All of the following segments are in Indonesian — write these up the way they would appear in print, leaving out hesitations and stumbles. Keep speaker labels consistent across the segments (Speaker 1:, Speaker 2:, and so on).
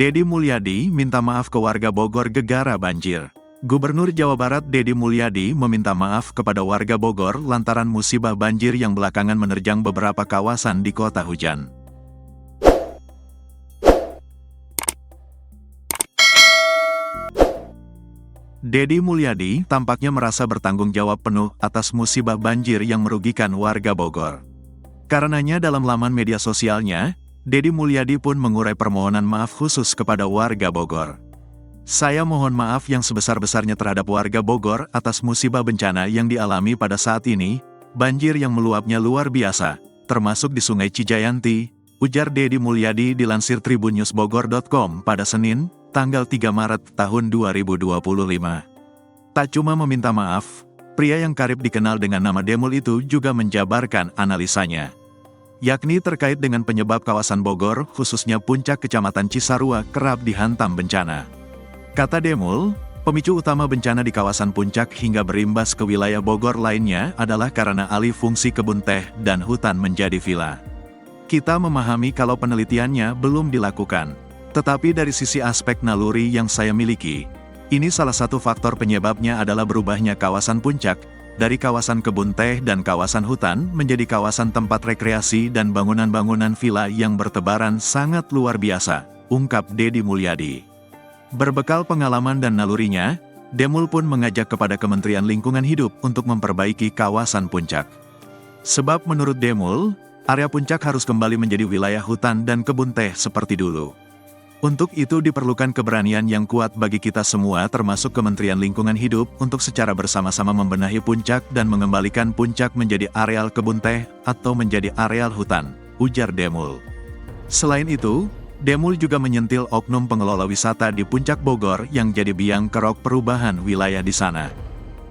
Speaker 1: Deddy Mulyadi minta maaf ke warga Bogor gegara banjir. Gubernur Jawa Barat Deddy Mulyadi meminta maaf kepada warga Bogor lantaran musibah banjir yang belakangan menerjang beberapa kawasan di kota hujan. Deddy Mulyadi tampaknya merasa bertanggung jawab penuh atas musibah banjir yang merugikan warga Bogor. Karenanya dalam laman media sosialnya, Deddy Mulyadi pun mengurai permohonan maaf khusus kepada warga Bogor. Saya mohon maaf yang sebesar-besarnya terhadap warga Bogor atas musibah bencana yang dialami pada saat ini, banjir yang meluapnya luar biasa, termasuk di Sungai Cijayanti, ujar Deddy Mulyadi dilansir tribunnewsbogor.com pada Senin, tanggal 3 Maret tahun 2025. Tak cuma meminta maaf, pria yang karib dikenal dengan nama Demul itu juga menjabarkan analisanya, yakni terkait dengan penyebab kawasan Bogor, khususnya Puncak Kecamatan Cisarua, kerap dihantam bencana. Kata Demul, pemicu utama bencana di kawasan Puncak hingga berimbas ke wilayah Bogor lainnya adalah karena alih fungsi kebun teh dan hutan menjadi vila. Kita memahami kalau penelitiannya belum dilakukan, tetapi dari sisi aspek naluri yang saya miliki, ini salah satu faktor penyebabnya adalah berubahnya kawasan Puncak, dari kawasan kebun teh dan kawasan hutan menjadi kawasan tempat rekreasi dan bangunan-bangunan vila yang bertebaran sangat luar biasa, ungkap Deddy Mulyadi. Berbekal pengalaman dan nalurinya, Demul pun mengajak kepada Kementerian Lingkungan Hidup untuk memperbaiki kawasan Puncak. Sebab menurut Demul, area Puncak harus kembali menjadi wilayah hutan dan kebun teh seperti dulu. Untuk itu diperlukan keberanian yang kuat bagi kita semua termasuk Kementerian Lingkungan Hidup untuk secara bersama-sama membenahi Puncak dan mengembalikan Puncak menjadi areal kebun teh atau menjadi areal hutan, ujar Demul. Selain itu, Demul juga menyentil oknum pengelola wisata di Puncak Bogor yang jadi biang kerok perubahan wilayah di sana.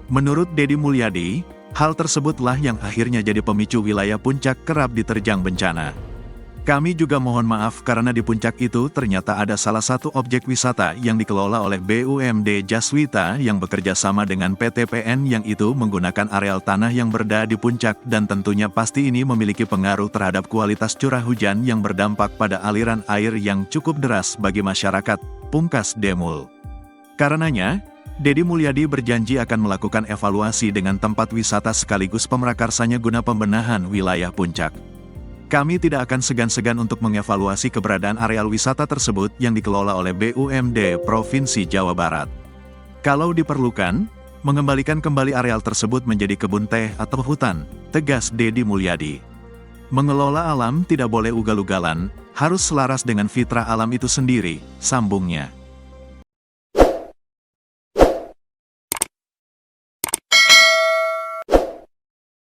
Speaker 1: Menurut Deddy Mulyadi, hal tersebutlah yang akhirnya jadi pemicu wilayah Puncak kerap diterjang bencana. Kami juga mohon maaf karena di Puncak itu ternyata ada salah satu objek wisata yang dikelola oleh BUMD Jaswita yang bekerja sama dengan PT PN yang itu menggunakan areal tanah yang berada di Puncak dan tentunya pasti ini memiliki pengaruh terhadap kualitas curah hujan yang berdampak pada aliran air yang cukup deras bagi masyarakat, pungkas Demul. Karenanya, Deddy Mulyadi berjanji akan melakukan evaluasi dengan tempat wisata sekaligus pemerakarsanya guna pembenahan wilayah Puncak. Kami tidak akan segan-segan untuk mengevaluasi keberadaan areal wisata tersebut yang dikelola oleh BUMD Provinsi Jawa Barat. Kalau diperlukan, mengembalikan kembali areal tersebut menjadi kebun teh atau hutan, tegas Deddy Mulyadi. Mengelola alam tidak boleh ugal-ugalan, harus selaras dengan fitrah alam itu sendiri, sambungnya.